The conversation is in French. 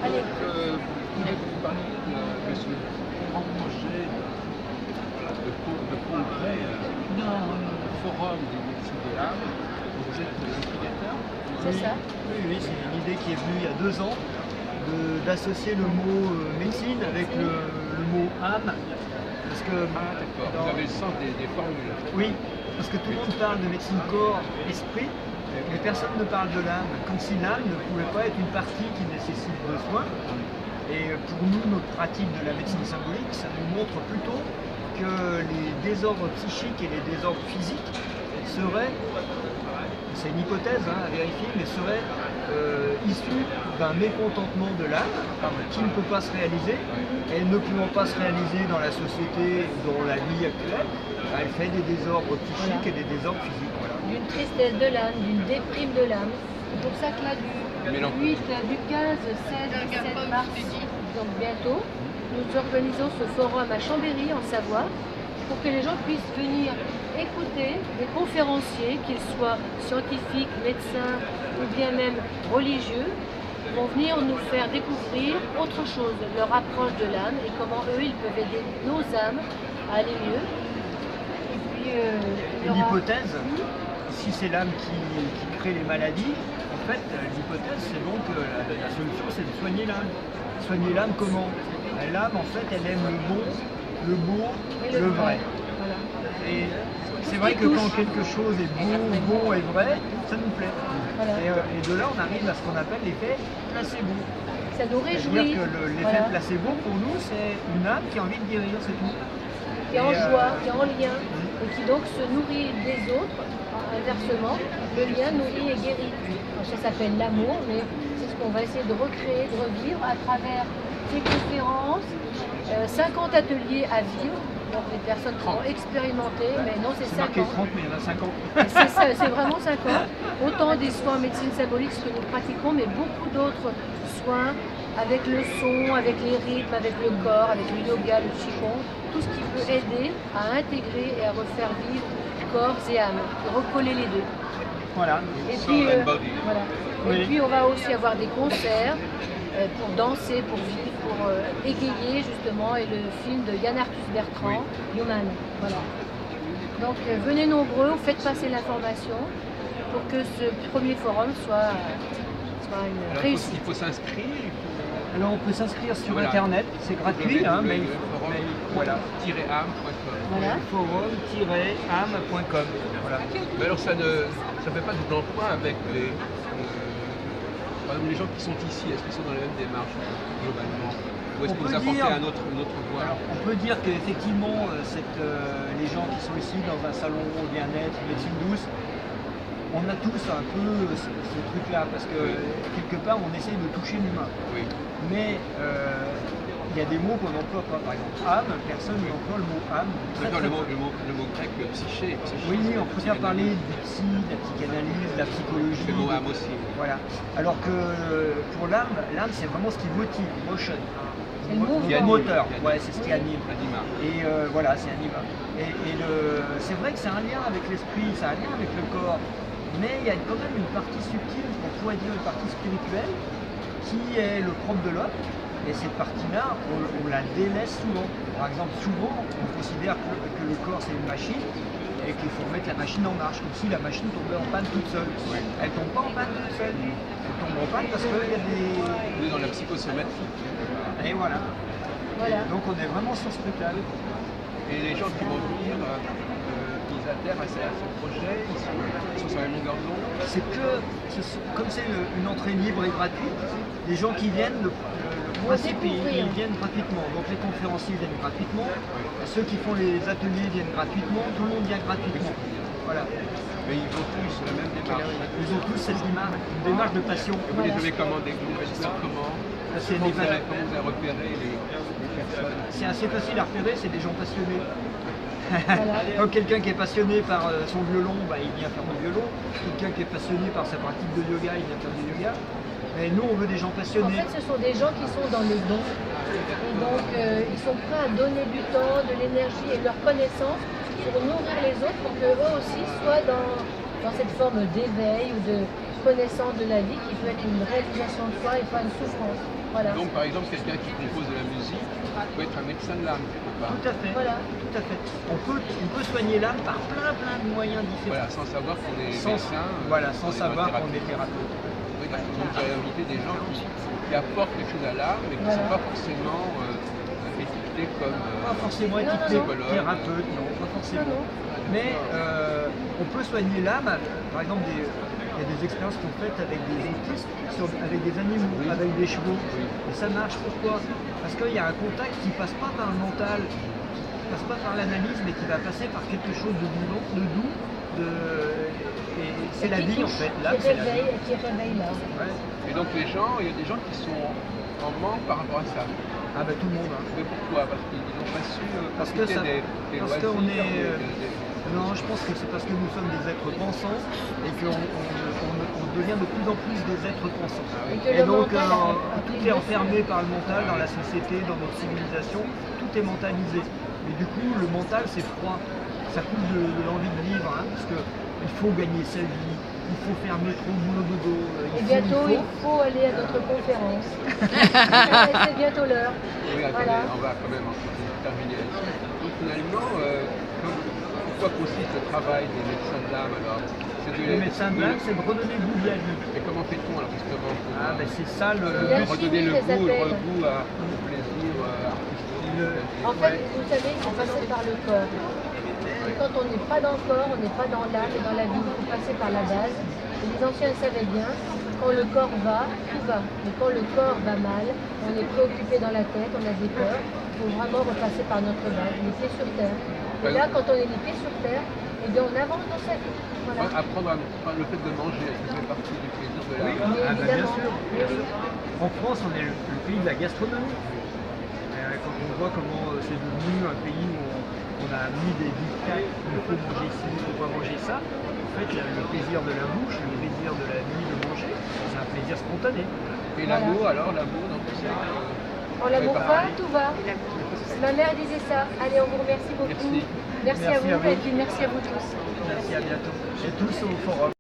Allez. Vous parler de ce grand projet de congrès, forum des médecines de l'âme. Vous êtes instigateur? C'est ça. Oui, c'est une idée qui est venue il y a 2 ans, d'associer le mot médecine avec le mot âme. Parce que D'accord, vous avez le sens des formules. oui, parce que tout le monde parle de médecine corps, esprit, mais personne ne parle de l'âme, comme si l'âme ne pouvait pas être une partie qui nécessite de soins. Et pour nous, notre pratique de la médecine symbolique, ça nous montre plutôt que les désordres psychiques et les désordres physiques seraient, c'est une hypothèse à vérifier, mais seraient issus d'un mécontentement de l'âme qui ne peut pas se réaliser. Et ne pouvant pas se réaliser dans la société, dans la vie actuelle, elle fait des désordres psychiques et des désordres physiques. Voilà. D'une tristesse de l'âme, d'une déprime de l'âme. C'est pour ça que là, du 15, 16, 17 mars, donc bientôt, nous organisons ce forum à Chambéry, en Savoie, pour que les gens puissent venir écouter des conférenciers, qu'ils soient scientifiques, médecins ou bien même religieux, vont venir nous faire découvrir autre chose, leur approche de l'âme et comment eux, ils peuvent aider nos âmes à aller mieux. Et puis, Une hypothèse, si c'est l'âme qui crée les maladies, en fait, l'hypothèse, c'est donc la solution, c'est de soigner l'âme. Soigner l'âme comment? L'âme, en fait, elle aime le bon, le beau, le vrai. Voilà. Et c'est vrai que quand quelque chose est bon et vrai, ça nous plaît. Voilà. Et de là, on arrive à ce qu'on appelle l'effet placebo. Ça nous réjouit. C'est-à-dire que l'effet placebo, pour nous, c'est une âme qui a envie de guérir, c'est tout. Qui est en joie, qui est en lien, et qui donc se nourrit des autres. Inversement, le lien nourrit et guérit. Alors, ça s'appelle l'amour, mais c'est ce qu'on va essayer de recréer, de revivre à travers ces conférences, 50 ateliers à vivre. Donc les personnes qui vont expérimenter, mais non, c'est 50. Marqué 30, mais il y en a 50. C'est vraiment 50. Autant des soins en médecine symbolique, ce que nous pratiquons, mais beaucoup d'autres soins avec le son, avec les rythmes, avec le corps, avec le yoga, le qigong, tout ce qui peut aider à intégrer et à refaire vivre corps et âme, recoller les deux. Voilà. Et puis, voilà. Et puis on va aussi avoir des concerts pour danser, pour vivre, pour égayer justement, et le film de Yann Arthus Bertrand, Human. Voilà. Donc venez nombreux, faites passer l'information pour que ce premier forum soit une réussite. Il faut s'inscrire. Alors on peut s'inscrire sur internet, c'est gratuit, mais voilà. Voilà. Forum-ame.com. Voilà. Mais alors ça ne fait pas double emploi avec par exemple, les gens qui sont ici, est-ce qu'ils sont dans la même démarche globalement? Ou est-ce que vous apportez un autre voie? Alors, on peut dire qu'effectivement, les gens qui sont ici dans un salon au bien-être, médecine douce, on a tous un peu ce truc-là, parce que quelque part, on essaye de toucher l'humain. Oui. Mais il y a des mots qu'on n'emploie pas. Par exemple, âme, personne n'emploie le mot âme. D'accord, le mot grec psyché. Oui, on préfère parler du psy, de la psychanalyse, de la psychologie. Le mot âme aussi. Voilà. Alors que pour l'âme, c'est vraiment ce qui motive, motion. C'est le mouvement. Le moteur, ouais, c'est ce qui anime. Anima. Et voilà, c'est anima. C'est vrai que c'est un lien avec l'esprit, c'est un lien avec le corps. Mais il y a quand même une partie subtile, qu'on pourrait dire une partie spirituelle, qui est le propre de l'homme. Et cette partie-là, on la délaisse souvent. Par exemple, souvent, on considère que le corps c'est une machine et qu'il faut remettre la machine en marche, comme si la machine tombait en panne toute seule. Ouais. Elle ne tombe pas en panne toute seule. Elle tombe en panne parce qu'il y a des... On est dans la psychosomatique. Et voilà. Voilà. Donc on est vraiment sur ce truc-là. Et les gens qui vont venir, ils adhèrent à ce projet, ils sont sur la même longueur d'onde. C'est que, comme c'est une entrée libre et gratuite, les gens qui viennent, le principe, ils viennent gratuitement. Donc les conférenciers viennent gratuitement, ceux qui font les ateliers viennent gratuitement, tout le monde vient gratuitement. Voilà. Mais ils ont tous la même démarche. Ils ont tous cette démarche, une démarche de passion. Et vous les avez commandés, vous les faites comment? Comment vous avez repéré les personnes? C'est assez facile à repérer, c'est des gens passionnés. Voilà. Donc quelqu'un qui est passionné par son violon, il vient faire du violon. Quelqu'un qui est passionné par sa pratique de yoga, il vient faire du yoga. Mais nous, on veut des gens En passionnés. fait, ce sont des gens qui sont dans le don. Et donc, ils sont prêts à donner du temps, de l'énergie et de leur connaissance pour nourrir les autres, pour qu'eux aussi soient dans cette forme d'éveil ou de reconnaissant de la vie qui peut être une réalisation de soi et pas une souffrance. Voilà. Donc par exemple, quelqu'un qui compose de la musique peut être un médecin de l'âme quelque part. Tout à fait. Voilà. Tout à fait. On peut soigner l'âme par plein de moyens différents. Voilà, sans savoir qu'on est médecin. Voilà, sans savoir qu'on est thérapeute. Oui, parce que vous avez invité des gens qui apportent quelque chose à l'âme mais qui ne sont pas forcément étiquetés comme Pas forcément étiquetés thérapeute, non, pas forcément. Mais on peut soigner l'âme, par exemple, il y a des expériences qu'on fait avec des autistes, avec des animaux, avec des chevaux. Et ça marche, pourquoi? Parce qu'il y a un contact qui ne passe pas par le mental, qui ne passe pas par l'analyse, mais qui va passer par quelque chose de vivant, de doux. Et c'est la vie en fait, l'âme c'est la vie. Qui réveille l'âme. Ouais. Et donc il y a des gens qui sont en manque par rapport à ça. Ah ben tout le monde. Hein. Mais pourquoi? Parce qu'ils n'ont pas su parce que ça, des parce loisirs, qu'on est... Non, je pense que c'est parce que nous sommes des êtres pensants et qu'on devient de plus en plus des êtres pensants. Ah oui. Et donc tout est enfermé par le mental dans la société, dans notre civilisation, tout est mentalisé. Mais du coup, le mental c'est froid, ça coule de l'envie de vivre, hein, parce qu'il faut gagner sa vie, il faut faire métro, boulot, dodo. Et bientôt, il faut aller à notre conférence. C'est bientôt l'heure. Oui, attendez, voilà. On va quand même terminer là-dessus. Donc finalement, pourquoi consiste le travail des médecins de l'âme alors? Les médecins de l'âme, c'est de redonner le goût de la vie. Et comment fait-on alors justement pour c'est ça le redonner le goût au plaisir artistique? En fait, vous savez, il faut passer par le corps. Et quand on n'est pas dans le corps, on n'est pas dans l'âme et dans la vie, il faut passer par la base. Et les anciens le savaient bien, quand le corps va, tout va. Mais quand le corps va mal, on est préoccupé dans la tête, on a des peurs, il faut vraiment repasser par notre base, les pieds sur terre. Et là, quand on est les pieds sur terre, eh bien, on avance dans sa vie. Voilà. Apprendre le fait de manger, est-ce que ça fait partie du plaisir de l'âme? Oui, bien sûr. En France, on est le pays de la gastronomie. Quand on voit comment c'est devenu un pays où on a mis des dictats, il faut manger ci, il ne faut pas manger ça. En fait, le plaisir de la bouche, le plaisir de la vie de manger, c'est un plaisir spontané. Et l'amour alors, l'amour dans tout ça Quand l'amour va, tout va. Ma mère disait ça. Allez, on vous remercie beaucoup. Merci à vous et puis merci à vous tous. Merci, à bientôt. Et tous au forum.